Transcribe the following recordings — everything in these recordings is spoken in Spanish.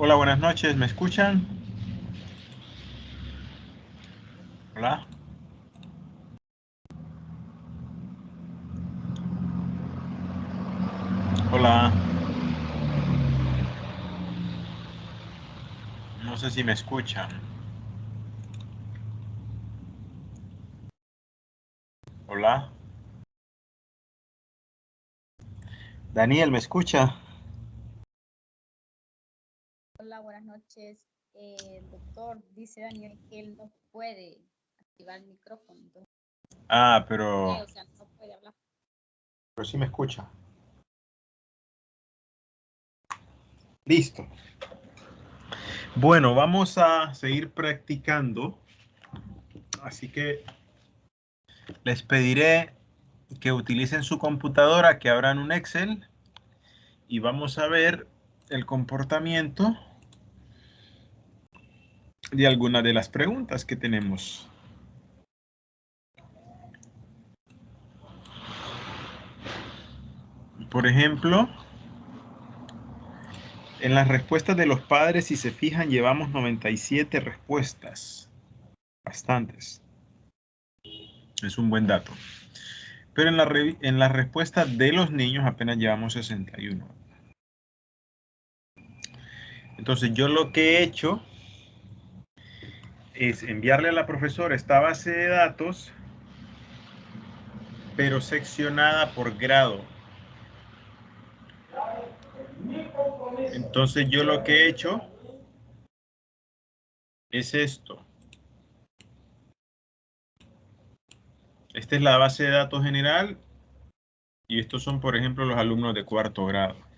Hola, buenas noches, ¿me escuchan? Hola. Hola. No sé si me escuchan. Hola. Daniel, ¿me escucha? Hola, buenas noches. Doctor, dice Daniel que él no puede activar el micrófono. Entonces, Pero o sea, no puede hablar. sí me escucha. Listo. Bueno, vamos a seguir practicando. Así que les pediré que utilicen su computadora, que abran un Excel y vamos a ver el comportamiento de algunas de las preguntas que tenemos. Por ejemplo, en las respuestas de los padres, si se fijan, llevamos 97 respuestas. Bastantes. Es un buen dato. Pero en la respuesta de los niños apenas llevamos 61. Entonces yo lo que he hecho es enviarle a la profesora esta base de datos, pero seccionada por grado. Entonces yo lo que he hecho es esto. Esta es la base de datos general y estos son, por ejemplo, los alumnos de cuarto grado.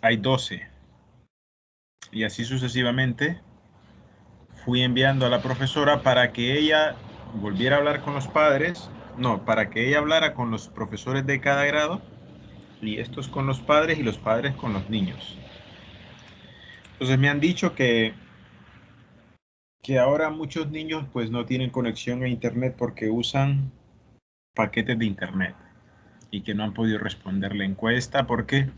Hay 12. Y así sucesivamente fui enviando a la profesora para que ella volviera a hablar con los padres, no, para que ella hablara con los profesores de cada grado y estos con los padres y los padres con los niños. Entonces me han dicho que ahora muchos niños pues no tienen conexión a internet porque usan paquetes de internet y que no han podido responder la encuesta porque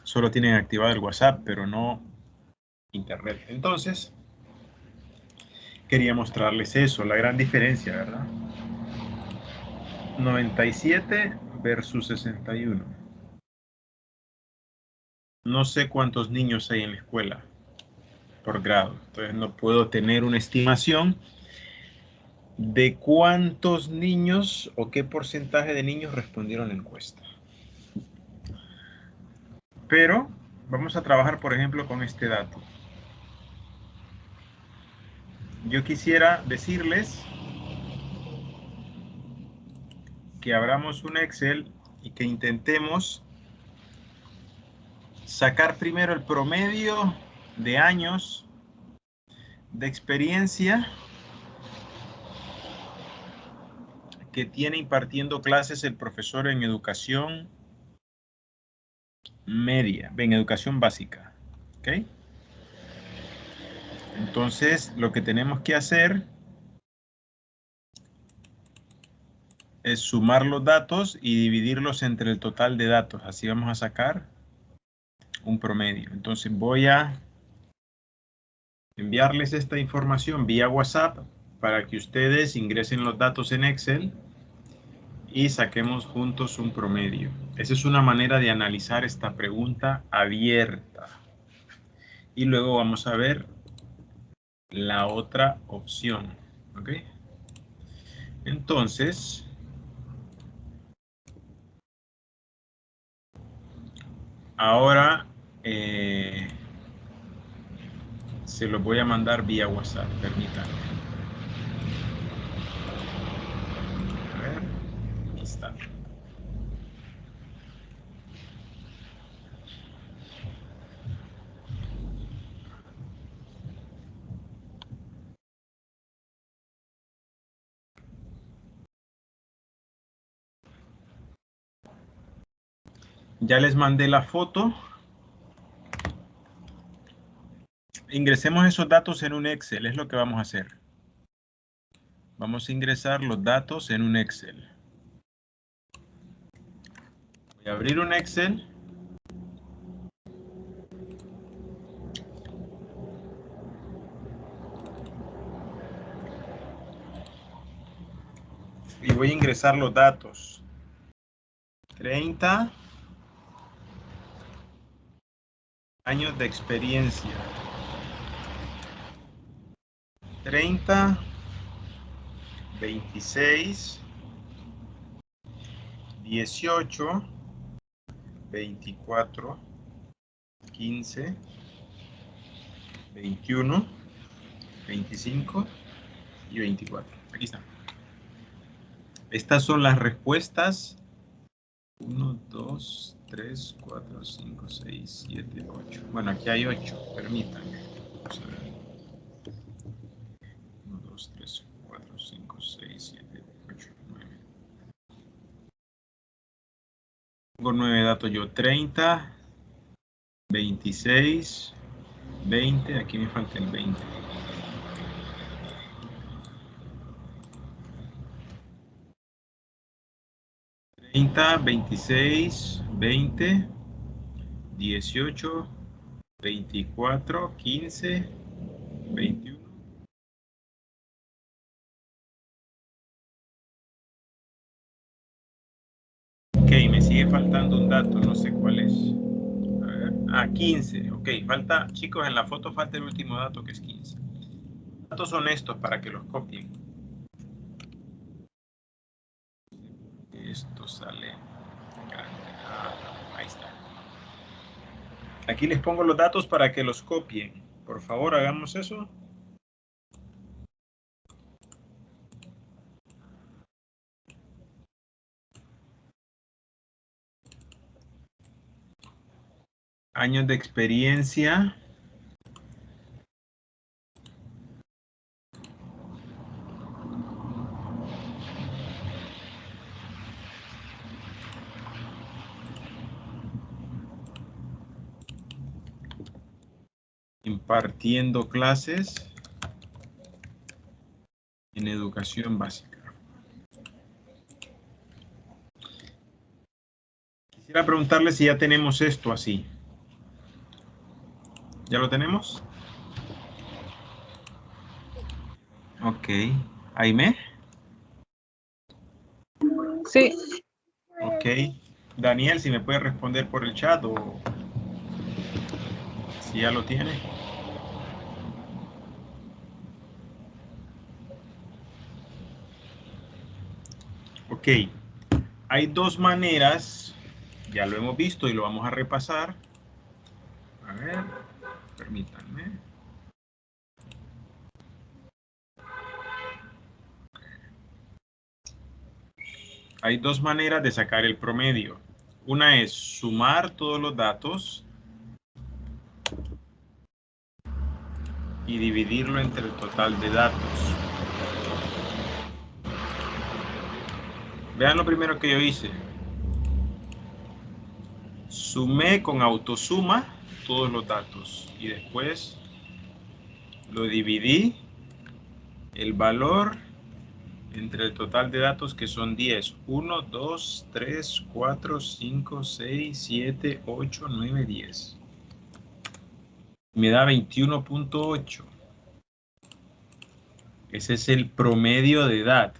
solo tienen activado el WhatsApp pero no internet. Entonces quería mostrarles eso, la gran diferencia, ¿verdad? 97 versus 61. No sé cuántos niños hay en la escuela por grado, entonces no puedo tener una estimación de cuántos niños o qué porcentaje de niños respondieron la encuesta. Pero vamos a trabajar, por ejemplo, con este dato. Yo quisiera decirles que abramos un Excel y que intentemos sacar primero el promedio de años de experiencia que tiene impartiendo clases el profesor en educación media, en educación básica. ¿Ok? Entonces, lo que tenemos que hacer es sumar los datos y dividirlos entre el total de datos. Así vamos a sacar un promedio. Entonces voy a enviarles esta información vía WhatsApp para que ustedes ingresen los datos en Excel y saquemos juntos un promedio. Esa es una manera de analizar esta pregunta abierta. Y luego vamos a ver la otra opción. ¿Ok? Entonces, ahora se los voy a mandar vía WhatsApp. Permítanme. A ver, aquí está. Ya les mandé la foto. Ingresemos esos datos en un Excel, es lo que vamos a hacer. Vamos a ingresar los datos en un Excel. Voy a abrir un Excel. Y voy a ingresar los datos. 30 años de experiencia. 30, 26, 18, 24, 15, 21, 25 y 24. Aquí están. Estas son las respuestas. 1, 2, 3, 4, 5, 6, 7, 8. Bueno, aquí hay 8. Permítanme. Vamos a ver. 1, 2, 3, 4, 5, 6, 7, 8, 9. Tengo 9 datos yo. 30, 26, 20. Aquí me falta el 20. 30, 26, 20, 18, 24, 15, 21. Ok, me sigue faltando un dato, no sé cuál es. A ver. Ah, 15. Ok, falta, chicos, en la foto falta el último dato que es 15. Los datos son estos para que los copien. Esto sale grande. Ah, ahí está. Aquí les pongo los datos para que los copien. Por favor, hagamos eso. Años de experiencia. Impartiendo clases en educación básica. Quisiera preguntarle si ya tenemos esto así. ¿Ya lo tenemos? Ok. ¿Aime? Sí. Ok. Daniel, si me puede responder por el chat o si ya lo tiene. Ok. Hay dos maneras, ya lo hemos visto y lo vamos a repasar. A ver, permítanme. Hay dos maneras de sacar el promedio. Una es sumar todos los datos y dividirlo entre el total de datos. Vean lo primero que yo hice. Sumé con autosuma todos los datos y después lo dividí el valor entre el total de datos, que son 10. 1, 2, 3, 4, 5, 6, 7, 8, 9, 10. Me da 21.8. Ese es el promedio de edad.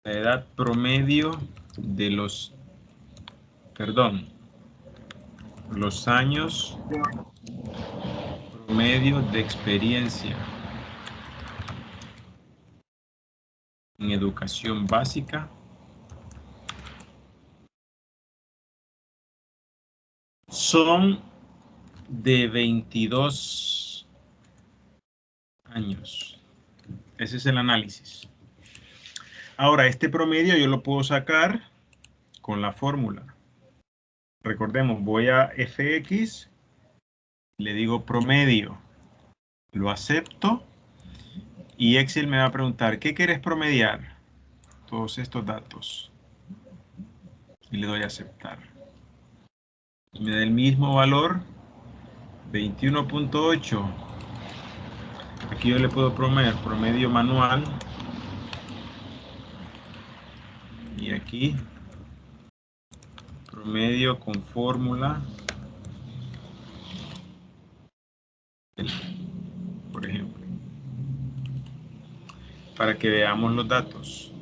La edad promedio de los, los años promedio de experiencia en educación básica son de 22 años. Ese es el análisis. Ahora, este promedio yo lo puedo sacar con la fórmula. Recordemos, voy a fx, le digo promedio, lo acepto y Excel me va a preguntar, ¿qué quieres promediar? Todos estos datos. Y le doy a aceptar. Me da el mismo valor, 21.8. Aquí yo le puedo poner promedio manual. Y aquí Promedio con fórmula. Por ejemplo. Para que veamos los datos.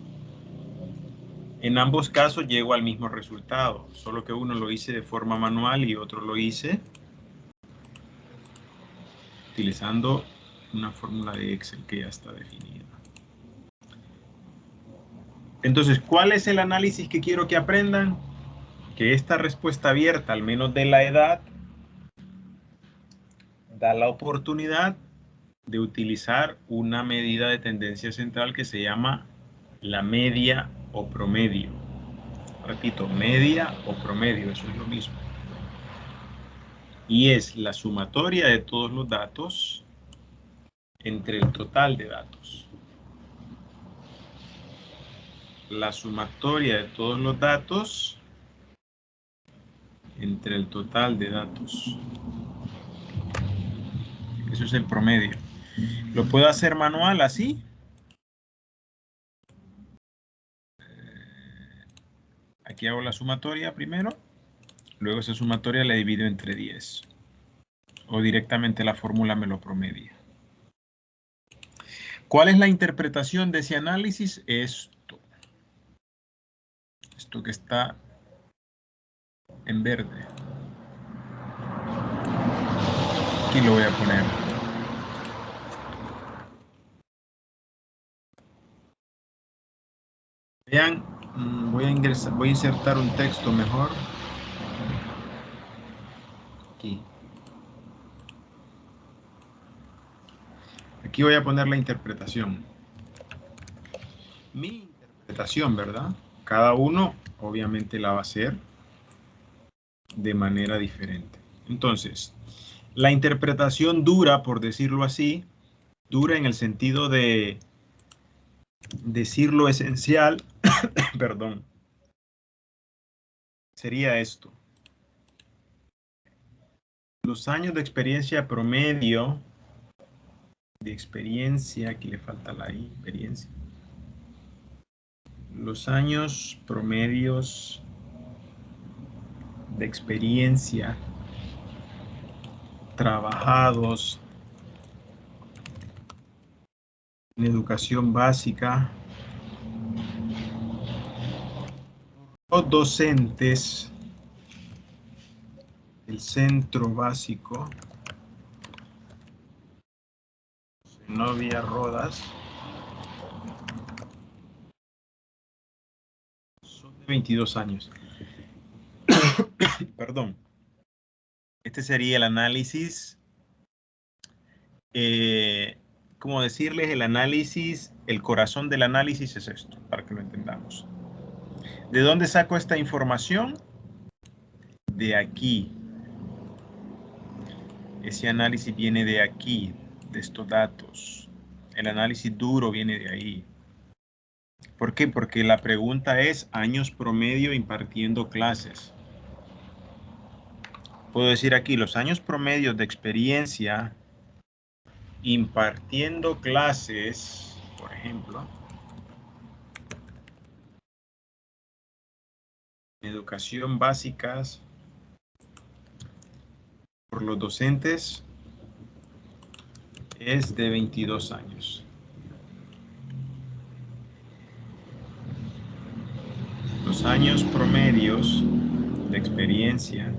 En ambos casos llego al mismo resultado, solo que uno lo hice de forma manual y otro lo hice utilizando una fórmula de Excel que ya está definida. Entonces, ¿cuál es el análisis que quiero que aprendan? Que esta respuesta abierta, al menos de la edad, da la oportunidad de utilizar una medida de tendencia central que se llama la media o promedio. Repito, media o promedio, eso es lo mismo. Y es la sumatoria de todos los datos entre el total de datos. La sumatoria de todos los datos entre el total de datos. Eso es el promedio. ¿Lo puedo hacer manual así? Aquí hago la sumatoria primero. Luego esa sumatoria la divido entre 10. O directamente la fórmula me lo promedia. ¿Cuál es la interpretación de ese análisis? Esto. Esto que está en verde. Aquí lo voy a poner. Vean, voy a insertar un texto mejor. Aquí. Aquí voy a poner la interpretación. Mi interpretación, ¿verdad? Cada uno obviamente la va a hacer de manera diferente. Entonces, la interpretación dura, por decirlo así, dura en el sentido de decir lo esencial, perdón, sería esto. Los años de experiencia promedio, aquí le falta la I, experiencia. Los años promedios de experiencia trabajados en educación básica, los docentes del centro básico Zenobia Rodas son de 22 años. Perdón. Este sería el análisis, ¿cómo decirles? El análisis, el corazón del análisis es esto, para que lo entendamos. ¿De dónde saco esta información? De aquí. Ese análisis viene de aquí, de estos datos. El análisis duro viene de ahí. ¿Por qué? Porque la pregunta es años promedio impartiendo clases. Puedo decir aquí los años promedios de experiencia impartiendo clases, por ejemplo, educación básicas por los docentes es de 22 años. Los años promedios de experiencia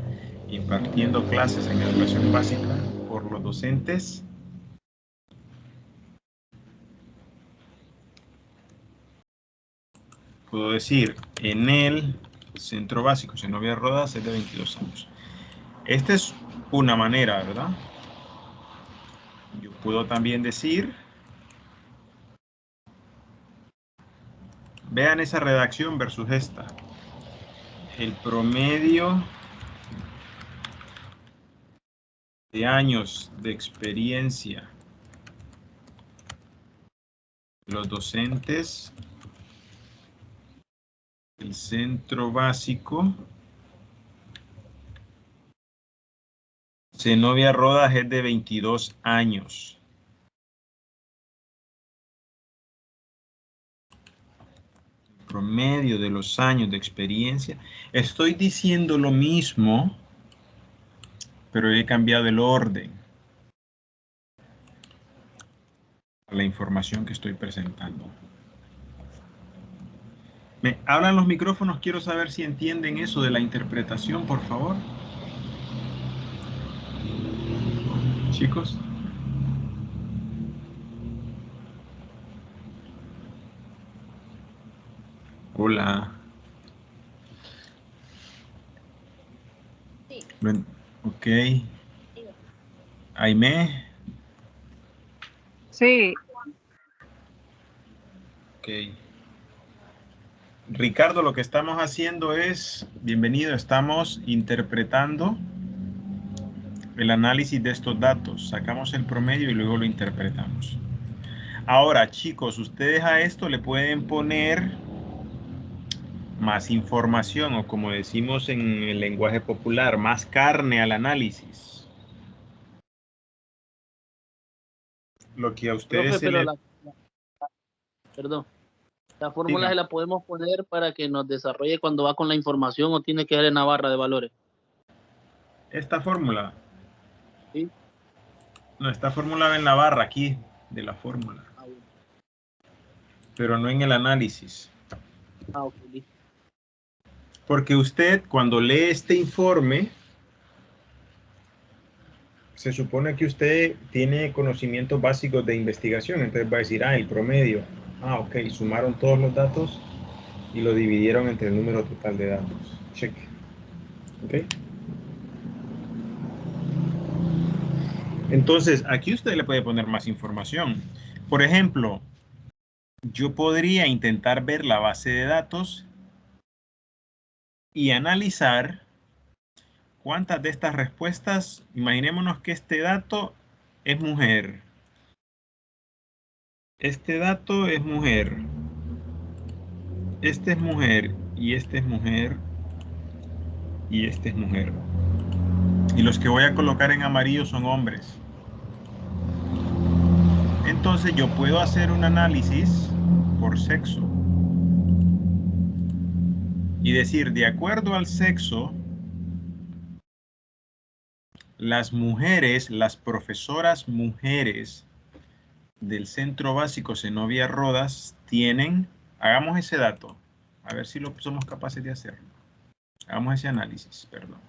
impartiendo clases en educación básica por los docentes puedo decir en el centro básico Zenobia Rodas es de 22 años. Esta es una manera, ¿verdad? Yo puedo también decir, vean esa redacción versus esta. El promedio de años de experiencia de los docentes del centro básico Zenobia Rodas es de 22 años. promedio de los años de experiencia. Estoy diciendo lo mismo, pero he cambiado el orden a la información que estoy presentando. ¿Me hablan los micrófonos? Quiero saber si entienden eso de la interpretación, por favor. Chicos. Hola. Sí. Bueno, ok. Digo. Aimé. Sí. Ok. Ricardo, lo que estamos haciendo es, bienvenido, estamos interpretando el análisis de estos datos. Sacamos el promedio y luego lo interpretamos. Ahora, chicos, ustedes a esto le pueden poner más información o, como decimos en el lenguaje popular, más carne al análisis. Lo que a ustedes Profe, se pero les... perdón, la fórmula Digan. se la podemos poner para que nos desarrolle cuando va con la información o tiene que ser en la barra de valores. Esta fórmula. ¿Sí? No, está formulada en la barra aquí de la fórmula, Ah, bueno. pero no en el análisis. Ah, ok, listo. Porque usted, cuando lee este informe, se supone que usted tiene conocimientos básicos de investigación. Entonces va a decir, el promedio. Ok, sumaron todos los datos y lo dividieron entre el número total de datos. Check. Ok. Entonces, aquí usted le puede poner más información. Por ejemplo, yo podría intentar ver la base de datos y analizar cuántas de estas respuestas, imaginémonos que este dato es mujer. Este dato es mujer. Este es mujer y este es mujer y este es mujer. Y los que voy a colocar en amarillo son hombres. Entonces yo puedo hacer un análisis por sexo y decir, de acuerdo al sexo, las mujeres, las profesoras mujeres del Centro Básico Zenobia Rodas tienen, hagamos ese dato, a ver si lo somos capaces de hacerlo. Hagamos ese análisis, perdón.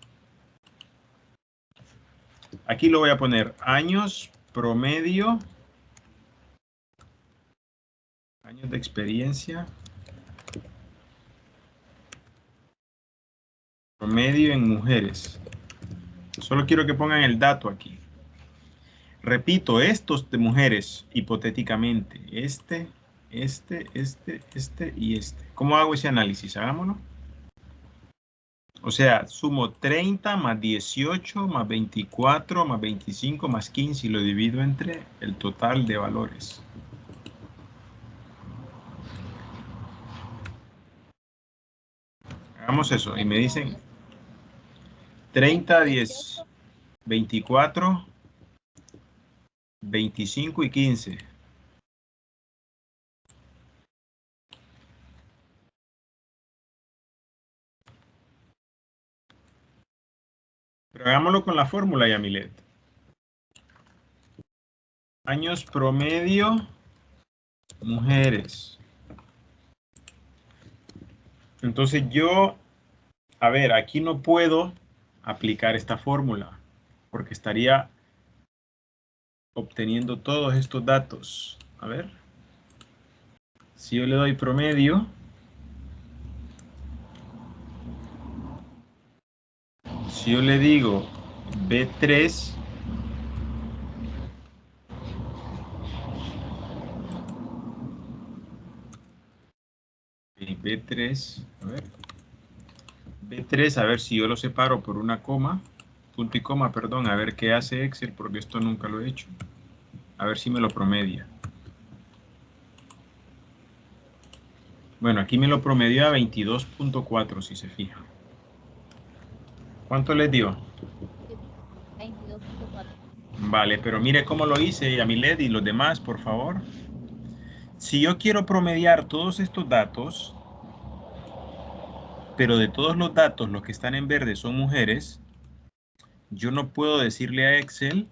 Aquí lo voy a poner años promedio, años de experiencia, promedio en mujeres. Solo quiero que pongan el dato aquí. Repito, estos de mujeres, hipotéticamente, este y este. ¿Cómo hago ese análisis? Hagámoslo. O sea, sumo 30 más 18 más 24 más 25 más 15 y lo divido entre el total de valores. Hagamos eso y me dicen 30, 10, 24, 25 y 15. Pero hagámoslo con la fórmula, Yamilet. Años promedio, mujeres. Entonces yo, a ver, aquí no puedo aplicar esta fórmula porque estaría obteniendo todos estos datos. A ver. Si yo le doy promedio, si yo le digo B3, B3, a ver, B3, a ver si yo lo separo por una coma, punto y coma, perdón, a ver qué hace Excel, porque esto nunca lo he hecho. A ver si me lo promedia. Bueno, aquí me lo promedió a 22.4, si se fijan. ¿Cuánto les dio? 22.4. Vale, pero mire cómo lo hice, Yamilet y los demás, por favor. Si yo quiero promediar todos estos datos, pero de todos los datos, los que están en verde son mujeres, yo no puedo decirle a Excel,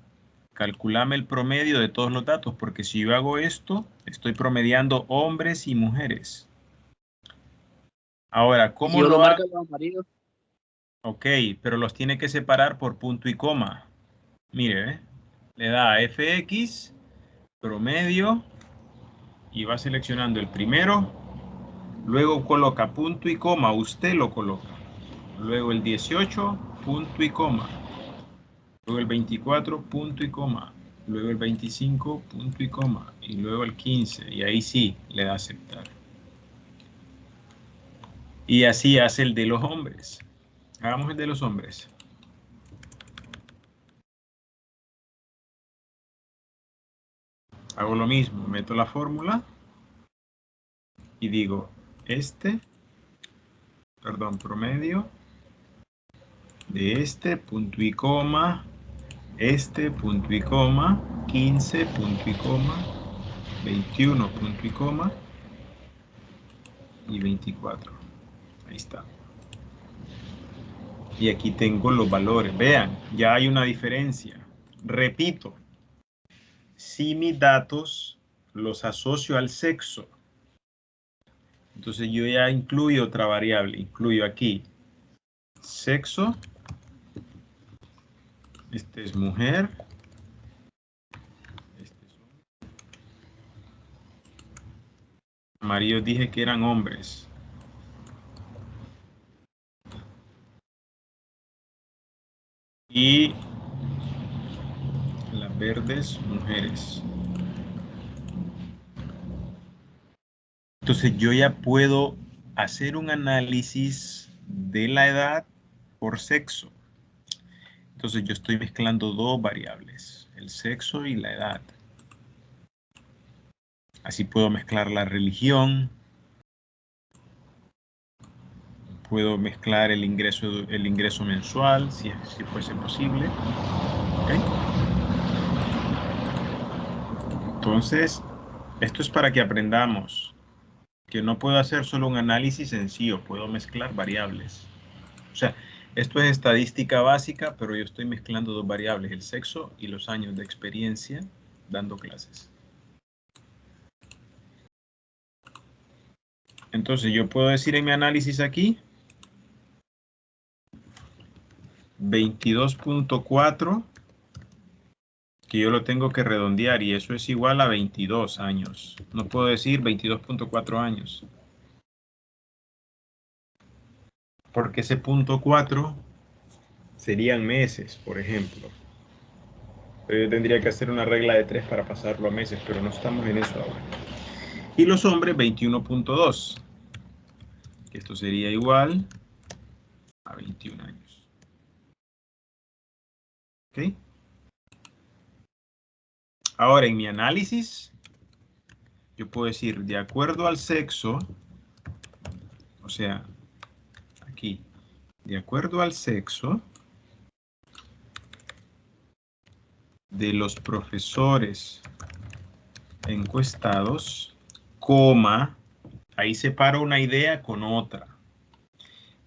calculame el promedio de todos los datos, porque si yo hago esto, estoy promediando hombres y mujeres. Ahora, ¿cómo Si yo lo lo marco hago? los amarillos. Ok, pero los tiene que separar por punto y coma. Mire, ¿eh? Le da a FX, promedio, y va seleccionando el primero, luego coloca punto y coma, usted lo coloca. Luego el 18, punto y coma. Luego el 24, punto y coma. Luego el 25, punto y coma. Y luego el 15, y ahí sí le da a aceptar. Y así hace el de los hombres. Hagamos el de los hombres. Hago lo mismo, meto la fórmula y digo, promedio de punto y coma, punto y coma, 15, punto y coma, 21, punto y coma, y 24. Ahí está. Y aquí tengo los valores. Vean, ya hay una diferencia. Repito, si mis datos los asocio al sexo, entonces yo ya incluyo otra variable. Incluyo aquí sexo. Este es mujer. Este es hombre. Amarillos dije que eran hombres. Y las verdes, mujeres. Entonces yo ya puedo hacer un análisis de la edad por sexo. Entonces yo estoy mezclando dos variables, el sexo y la edad. Así puedo mezclar la religión, puedo mezclar el ingreso mensual, si fuese posible. ¿Okay? Entonces, esto es para que aprendamos que no puedo hacer solo un análisis sencillo, puedo mezclar variables. O sea, esto es estadística básica, pero yo estoy mezclando dos variables, el sexo y los años de experiencia dando clases. Entonces, yo puedo decir en mi análisis aquí, 22.4, que yo lo tengo que redondear y eso es igual a 22 años. No puedo decir 22.4 años. Porque ese punto 4 serían meses, por ejemplo. Pero yo tendría que hacer una regla de 3 para pasarlo a meses, pero no estamos en eso ahora. Y los hombres 21.2, que esto sería igual a 21 años. ¿Ok? Ahora, en mi análisis, yo puedo decir, de acuerdo al sexo, o sea, aquí, de acuerdo al sexo de los profesores encuestados, coma, ahí separo una idea con otra.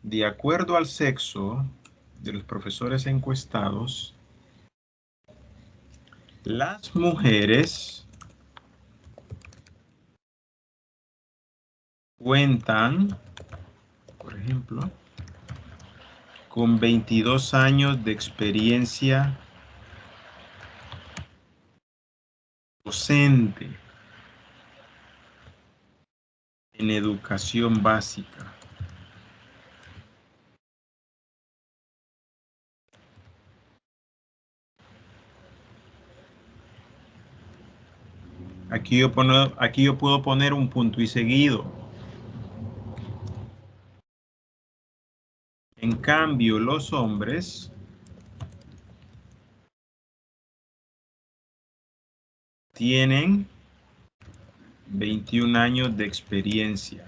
De acuerdo al sexo de los profesores encuestados, las mujeres cuentan, por ejemplo, con 22 años de experiencia docente en educación básica. Aquí yo puedo poner un punto y seguido. En cambio, los hombres tienen 21 años de experiencia.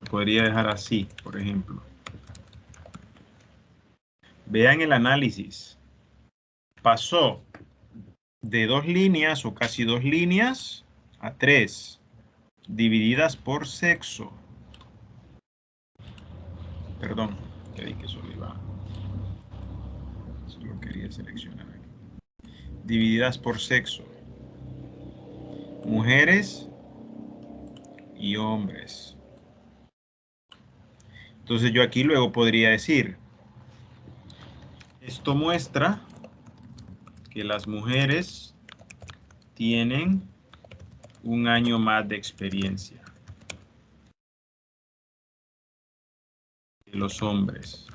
Podría dejar así, por ejemplo. Vean el análisis. Pasó de 2 líneas o casi 2 líneas a 3, divididas por sexo. Perdón, creí que solo quería seleccionar aquí. Divididas por sexo. Mujeres y hombres. Entonces yo aquí luego podría decir, esto muestra que las mujeres tienen un año más de experiencia que los hombres.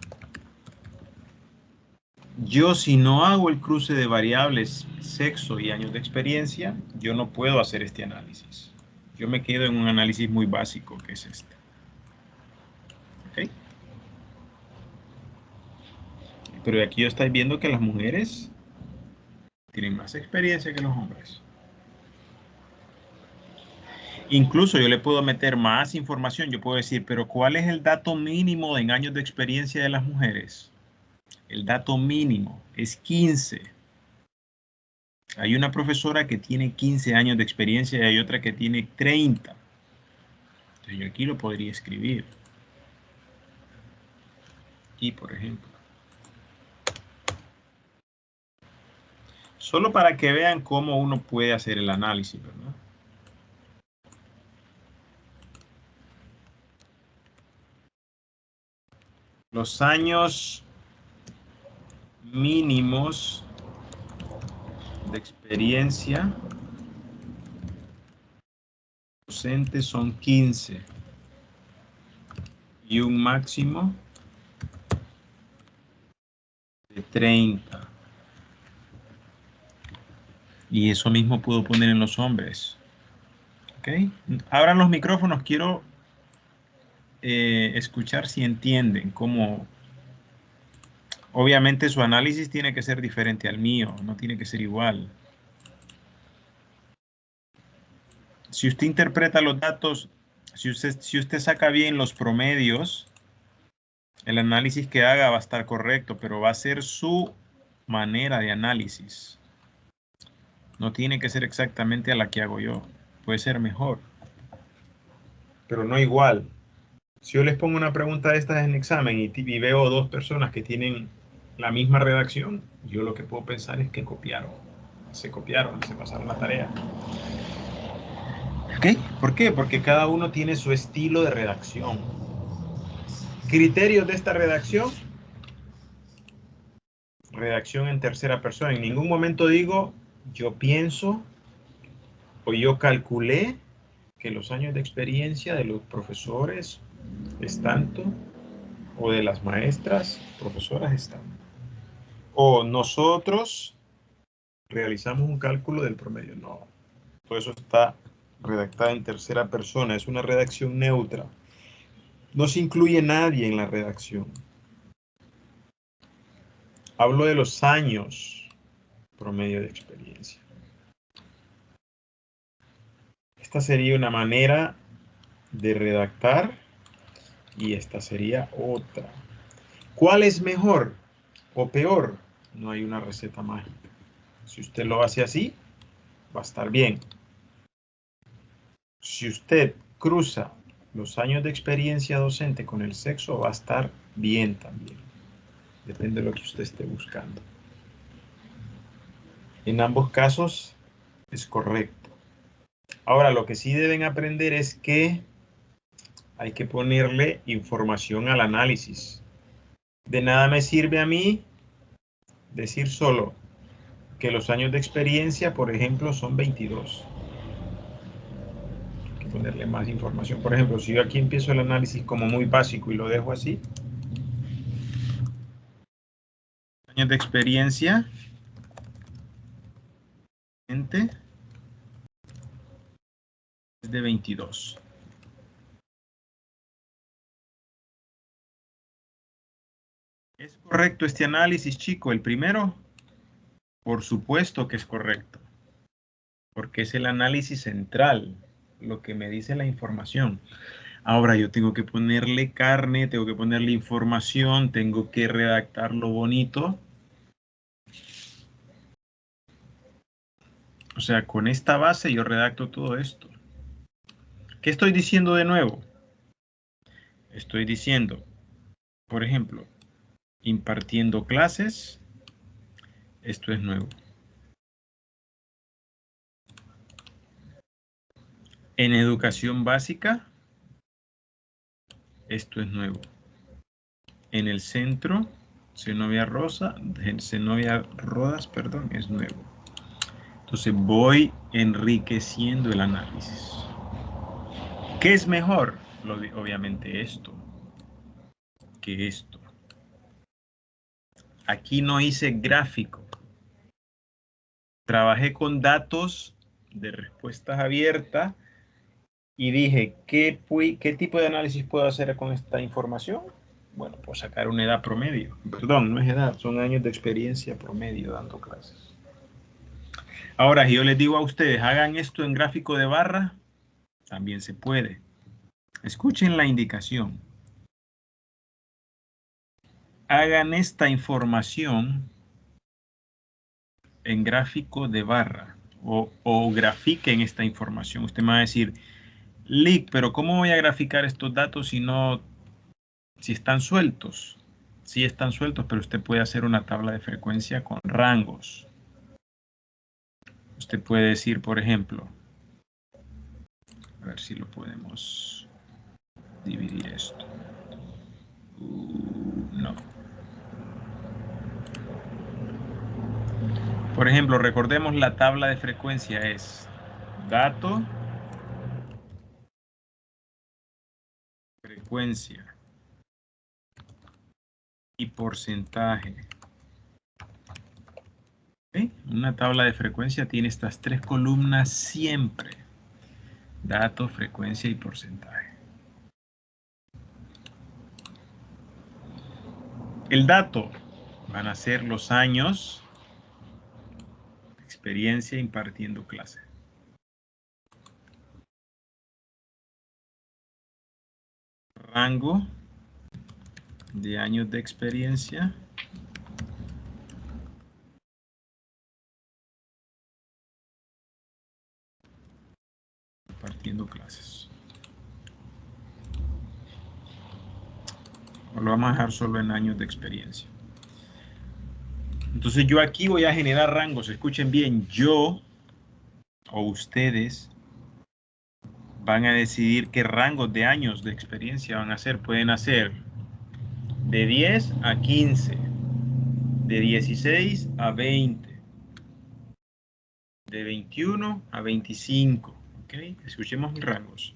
Yo, si no hago el cruce de variables, sexo y años de experiencia, yo no puedo hacer este análisis. Yo me quedo en un análisis muy básico, que es este. ¿Ok? Pero aquí estáis viendo que las mujeres tienen más experiencia que los hombres. Incluso yo le puedo meter más información. Yo puedo decir, pero ¿cuál es el dato mínimo en años de experiencia de las mujeres? El dato mínimo es 15. Hay una profesora que tiene 15 años de experiencia y hay otra que tiene 30. Entonces yo aquí lo podría escribir. Aquí, por ejemplo. Solo para que vean cómo uno puede hacer el análisis, ¿verdad? Los años mínimos de experiencia docente son 15 y un máximo de 30. Y eso mismo puedo poner en los hombres. ¿Ok? Abran los micrófonos. Quiero escuchar si entienden cómo. Obviamente su análisis tiene que ser diferente al mío, no tiene que ser igual. Si usted interpreta los datos, si usted saca bien los promedios, el análisis que haga va a estar correcto, pero va a ser su manera de análisis. No tiene que ser exactamente a la que hago yo. Puede ser mejor, pero no igual. Si yo les pongo una pregunta de estas en examen y veo dos personas que tienen la misma redacción, yo lo que puedo pensar es que se copiaron, se pasaron la tarea. ¿Ok? ¿Por qué? Porque cada uno tiene su estilo de redacción. Criterios de esta redacción. Redacción en tercera persona. En ningún momento digo, yo pienso o yo calculé que los años de experiencia de los profesores es tanto, o de las maestras, profesoras es tanto. O nosotros realizamos un cálculo del promedio. No, todo eso está redactado en tercera persona. Es una redacción neutra. No se incluye nadie en la redacción. Hablo de los años promedio de experiencia. Esta sería una manera de redactar y esta sería otra. ¿Cuál es mejor o peor? No hay una receta mágica. Si usted lo hace así, va a estar bien. Si usted cruza los años de experiencia docente con el sexo, va a estar bien también. Depende de lo que usted esté buscando. En ambos casos es correcto. Ahora, lo que sí deben aprender es que hay que ponerle información al análisis. De nada me sirve a mí decir solo que los años de experiencia, por ejemplo, son 22. Hay que ponerle más información. Por ejemplo, si yo aquí empiezo el análisis como muy básico y lo dejo así. Años de experiencia. Es de 22. ¿Es correcto este análisis, chico? El primero, por supuesto que es correcto, porque es el análisis central, lo que me dice la información. Ahora yo tengo que ponerle carne, tengo que ponerle información, tengo que redactarlo bonito. O sea, con esta base yo redacto todo esto. ¿Qué estoy diciendo de nuevo? Estoy diciendo, por ejemplo, impartiendo clases. Esto es nuevo. En educación básica. Esto es nuevo. En el centro, Zenobia Rodas, perdón, es nuevo. Entonces voy enriqueciendo el análisis. ¿Qué es mejor? Obviamente esto que esto. Aquí no hice gráfico. Trabajé con datos de respuestas abiertas y dije, ¿qué tipo de análisis puedo hacer con esta información? Bueno, pues sacar una edad promedio. Perdón, no es edad, son años de experiencia promedio dando clases. Ahora, si yo les digo a ustedes, hagan esto en gráfico de barra, también se puede. Escuchen la indicación. Hagan esta información en gráfico de barra o grafiquen esta información. Usted me va a decir, Lick, pero ¿cómo voy a graficar estos datos si están sueltos? Sí están sueltos, pero usted puede hacer una tabla de frecuencia con rangos. Usted puede decir, por ejemplo, a ver si lo podemos dividir esto. No. Por ejemplo, recordemos la tabla de frecuencia es dato, frecuencia y porcentaje. ¿Okay? Una tabla de frecuencia tiene estas tres columnas siempre. Dato, frecuencia y porcentaje. El dato van a ser los años de experiencia impartiendo clase. Rango de años de experiencia. Impartiendo clases. O lo vamos a dejar solo en años de experiencia. Entonces yo aquí voy a generar rangos. Escuchen bien, yo o ustedes van a decidir qué rangos de años de experiencia van a hacer. Pueden hacer de 10 a 15, de 16 a 20, de 21 a 25. ¿Ok? Escuchemos mis rangos.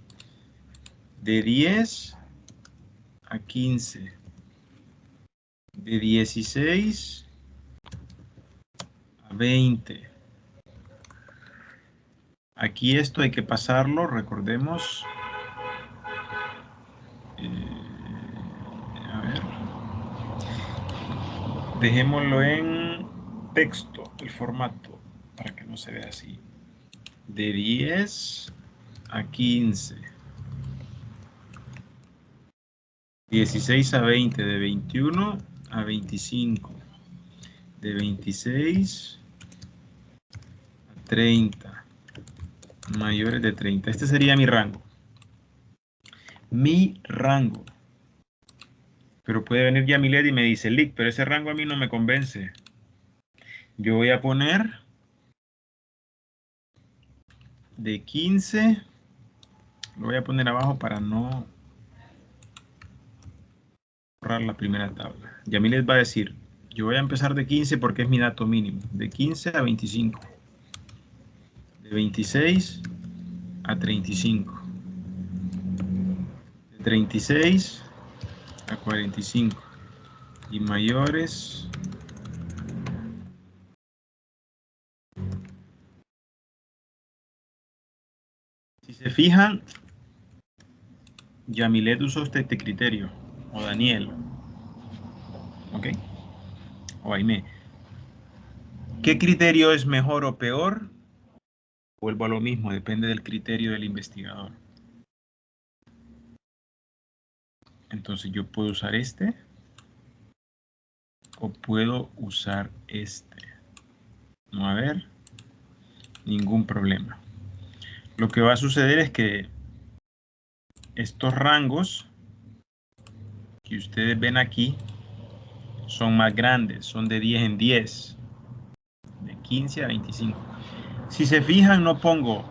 De 10 a 15, de 16 a 20. Aquí esto hay que pasarlo, recordemos. A ver. Dejémoslo en texto, el formato, para que no se vea así. De 10 a 15. 16 a 20, de 21 a 25. De 26 a 30. Mayores de 30. Este sería mi rango. Mi rango. Pero puede venir Yamilet y me dice, Lick, pero ese rango a mí no me convence. Yo voy a poner de 15. Lo voy a poner abajo para no borrar la primera tabla. Yamilet va a decir, yo voy a empezar de 15 porque es mi dato mínimo. De 15 a 25. De 26 a 35. De 36 a 45. Y mayores si se fijan, Yamilet usó este criterio, o Daniel, ¿ok? O Aimé. ¿Qué criterio es mejor o peor? Vuelvo a lo mismo, depende del criterio del investigador. Entonces yo puedo usar este o puedo usar este. Vamos a ver. ningún problema. Lo que va a suceder es que estos rangos que ustedes ven aquí son más grandes, son de 10 en 10, de 15 a 25. Si se fijan, no pongo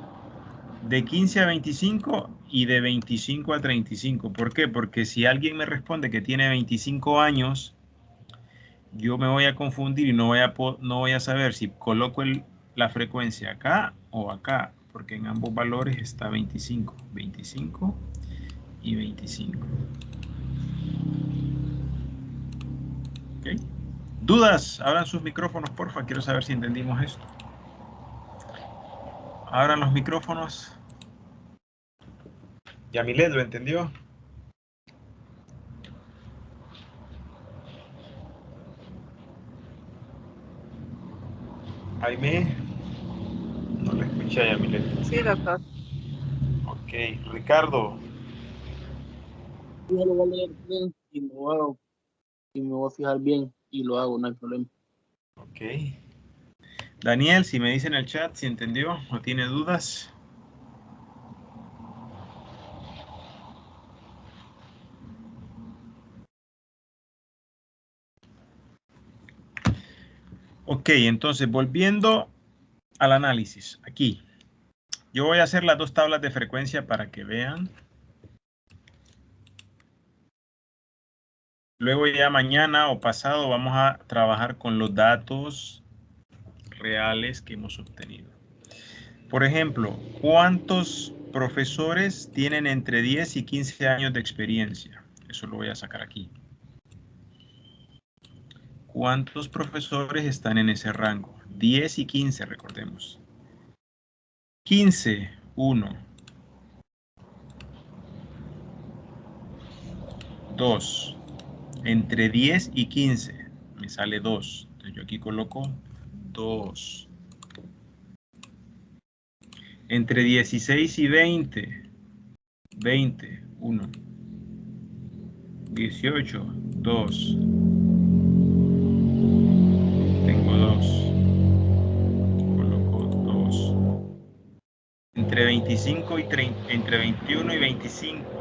de 15 a 25 y de 25 a 35. ¿Por qué? Porque si alguien me responde que tiene 25 años, yo me voy a confundir y no voy a saber si coloco la frecuencia acá o acá, porque en ambos valores está 25, 25 y 25. ¿Okay? ¿Dudas? Abran sus micrófonos, porfa. Quiero saber si entendimos esto. Abran los micrófonos. Yamilet, ¿lo entendió? Jaime, no le escuché a Yamilet. Sí, doctor. Ok, Ricardo. Yo lo voy a leer bien y me voy a fijar bien y lo hago, no hay problema. Ok. Daniel, si me dice en el chat si entendió o tiene dudas. Ok, entonces volviendo al análisis. Aquí, yo voy a hacer las dos tablas de frecuencia para que vean. Luego ya mañana o pasado vamos a trabajar con los datos reales que hemos obtenido. Por ejemplo, ¿cuántos profesores tienen entre 10 y 15 años de experiencia? Eso lo voy a sacar aquí. ¿Cuántos profesores están en ese rango? 10 y 15, recordemos. 15, 1. 2. Entre 10 y 15 me sale 2. Entonces yo aquí coloco 2. Entre 16 y 20. 20, 1. 18, 2. Tengo 2. Coloco 2. Entre 25 y 30, entre 21 y 25.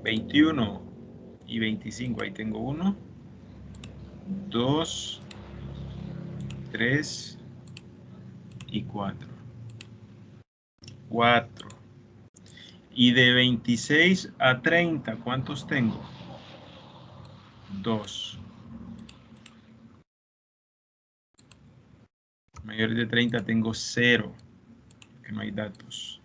21 y 25, ahí tengo 1, 2, 3 y 4. 4. Y de 26 a 30, ¿cuántos tengo? 2. Mayores de 30 tengo 0, que no hay datos.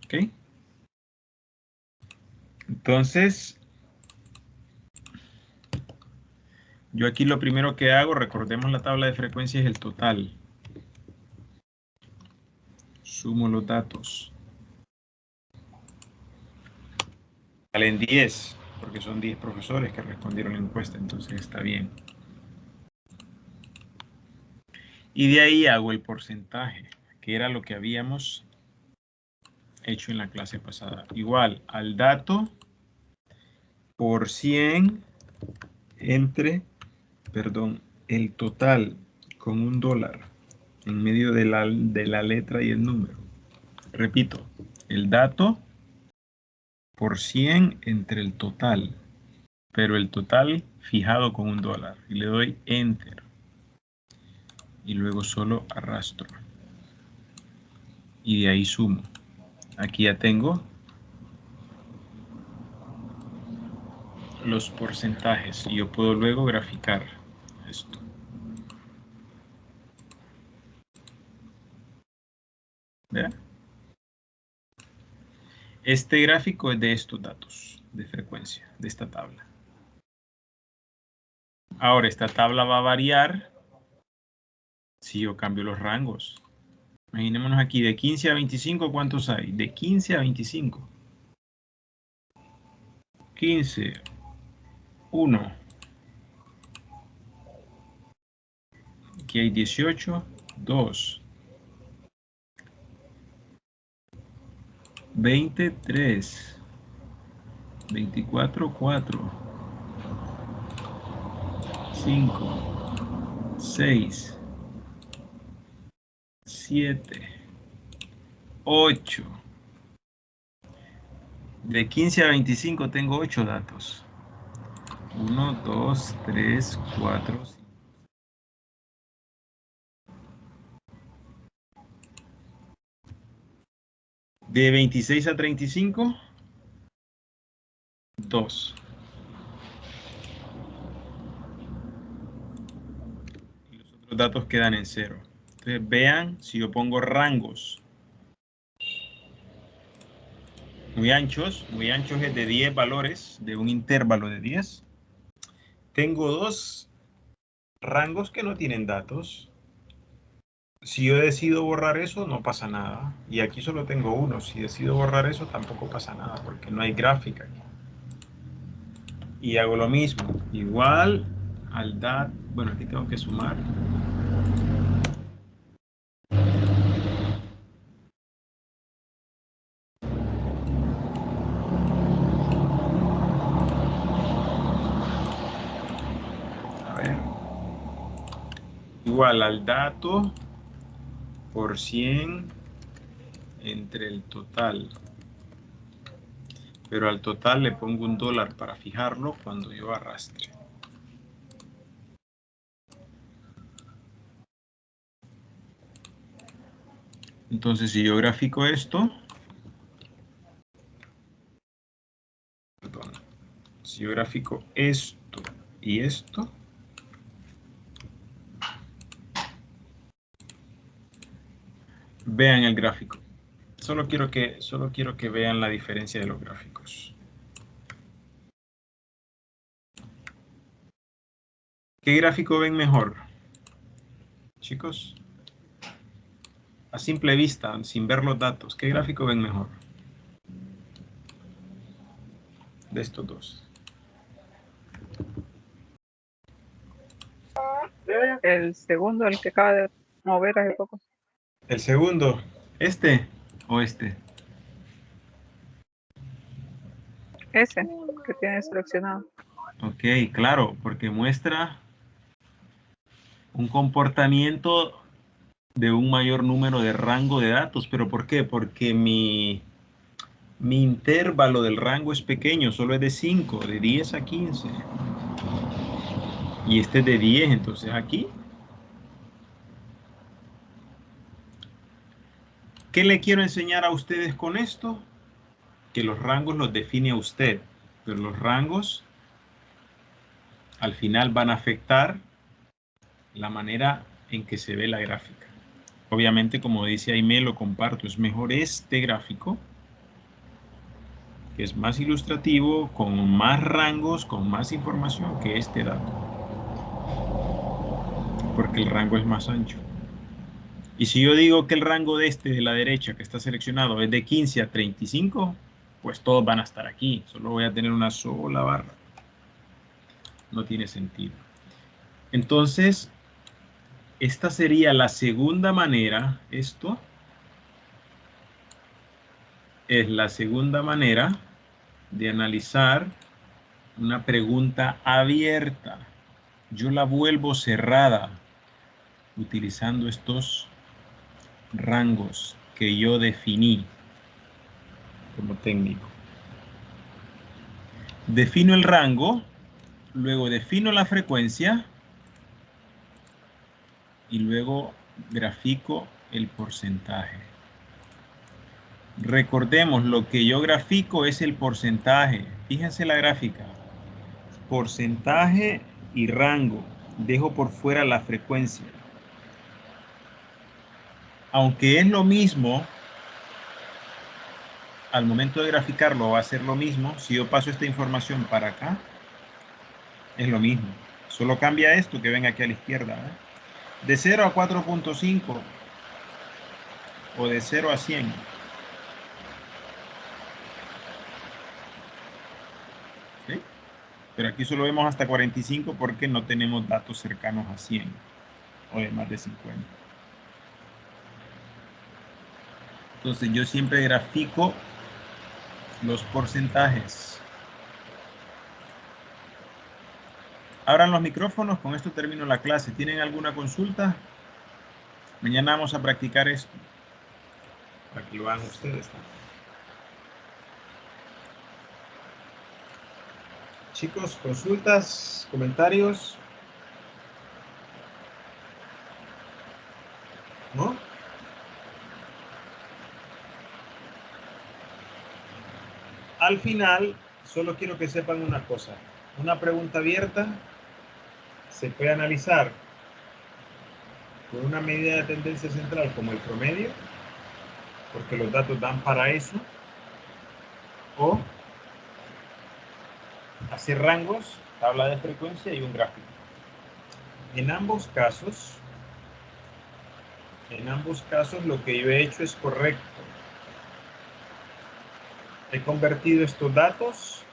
¿Ok? Entonces, yo aquí lo primero que hago, recordemos la tabla de frecuencia, es el total. Sumo los datos. Salen 10, porque son 10 profesores que respondieron la encuesta, entonces está bien. Y de ahí hago el porcentaje, que era lo que habíamos hecho en la clase pasada. Igual al dato por 100 entre, el total con $1 en medio de la letra y el número. Repito, el dato por 100 entre el total, pero el total fijado con $1. Y le doy Enter. Y luego solo arrastro. Y de ahí sumo. Aquí ya tengo los porcentajes y yo puedo luego graficar esto. ¿Vean? Este gráfico es de estos datos de frecuencia, de esta tabla. Ahora, esta tabla va a variar si yo cambio los rangos. Imaginémonos aquí, de 15 a 25, ¿cuántos hay? De 15 a 25. 15, 1. Aquí hay 18, 2. 23. 24, 4. 5, 6, 7, 8. De 15 a 25 tengo 8 datos. 1, 2, 3, 4, 5. De 26 a 35, 2. Y los otros datos quedan en 0. Entonces vean, si yo pongo rangos muy anchos es de 10 valores, de un intervalo de 10. Tengo 2 rangos que no tienen datos. Si yo decido borrar eso, no pasa nada. Y aquí solo tengo 1. Si decido borrar eso, tampoco pasa nada, porque no hay gráfica aquí. Y hago lo mismo. Igual al dat... Bueno, aquí tengo que sumar. A ver. Igual al dato por 100 entre el total. Pero al total le pongo $1 para fijarlo cuando yo arrastre. Entonces, si yo grafico esto, perdón, si yo grafico esto y esto, vean el gráfico. Solo quiero que vean la diferencia de los gráficos. ¿Qué gráfico ven mejor, chicos? A simple vista, sin ver los datos, ¿qué gráfico ven mejor? De estos dos. El segundo, el que acaba de mover hace poco. El segundo, ¿este o este? Ese que tiene seleccionado. Ok, claro, porque muestra un comportamiento de un mayor número de rango de datos. ¿Pero por qué? Porque mi intervalo del rango es pequeño, solo es de 5, de 10 a 15. Y este es de 10, entonces aquí. ¿Qué le quiero enseñar a ustedes con esto? Que los rangos los define usted, pero los rangos al final van a afectar la manera en que se ve la gráfica. Obviamente, como dice Aimé, lo comparto, es mejor este gráfico, que es más ilustrativo, con más rangos, con más información que este dato, porque el rango es más ancho. Y si yo digo que el rango de este de la derecha que está seleccionado es de 15 a 35, pues todos van a estar aquí, solo voy a tener una sola barra. No tiene sentido. Entonces, esta sería la segunda manera, esto es la segunda manera de analizar una pregunta abierta. Yo la vuelvo cerrada utilizando estos rangos que yo definí como técnico. Defino el rango, luego defino la frecuencia y luego grafico el porcentaje. Recordemos, lo que yo grafico es el porcentaje. Fíjense la gráfica. Porcentaje y rango. Dejo por fuera la frecuencia. Aunque es lo mismo, al momento de graficarlo va a ser lo mismo. Si yo paso esta información para acá, es lo mismo. Solo cambia esto que ven aquí a la izquierda, ¿eh? De 0 a 4.5 o de 0 a 100. ¿Sí? Pero aquí solo vemos hasta 45 porque no tenemos datos cercanos a 100 o de más de 50. Entonces yo siempre grafico los porcentajes. Abran los micrófonos, con esto termino la clase. ¿Tienen alguna consulta? Mañana vamos a practicar esto, para que lo hagan ustedes también. Chicos, consultas, comentarios. ¿No? Al final, solo quiero que sepan una cosa. Una pregunta abierta se puede analizar con una medida de tendencia central como el promedio, porque los datos dan para eso, o hacer rangos, tabla de frecuencia y un gráfico. En ambos casos lo que yo he hecho es correcto. He convertido estos datos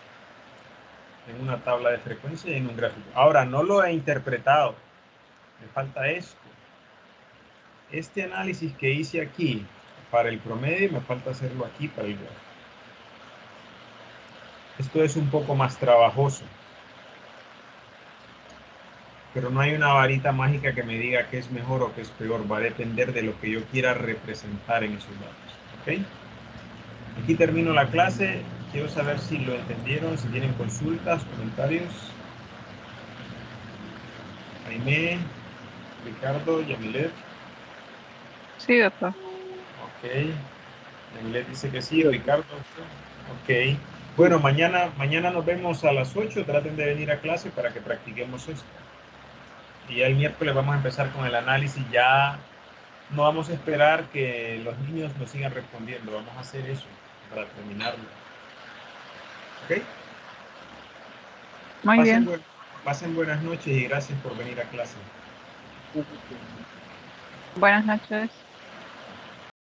en una tabla de frecuencia y en un gráfico. Ahora, no lo he interpretado. Me falta esto. Este análisis que hice aquí para el promedio, me falta hacerlo aquí para el gráfico. Esto es un poco más trabajoso. Pero no hay una varita mágica que me diga qué es mejor o qué es peor. Va a depender de lo que yo quiera representar en esos datos. ¿Ok? Aquí termino la clase. Quiero saber si lo entendieron, si tienen consultas, comentarios. Jaime, Ricardo, Yamilet. Sí, doctor. Ok. Yamilet dice que sí, Ricardo. Ok. Bueno, mañana nos vemos a las 8. Traten de venir a clase para que practiquemos esto. Y ya el miércoles vamos a empezar con el análisis. Ya no vamos a esperar que los niños nos sigan respondiendo. Vamos a hacer eso para terminarlo. ¿Ok? Muy bien. Pasen buenas noches y gracias por venir a clase. Buenas noches.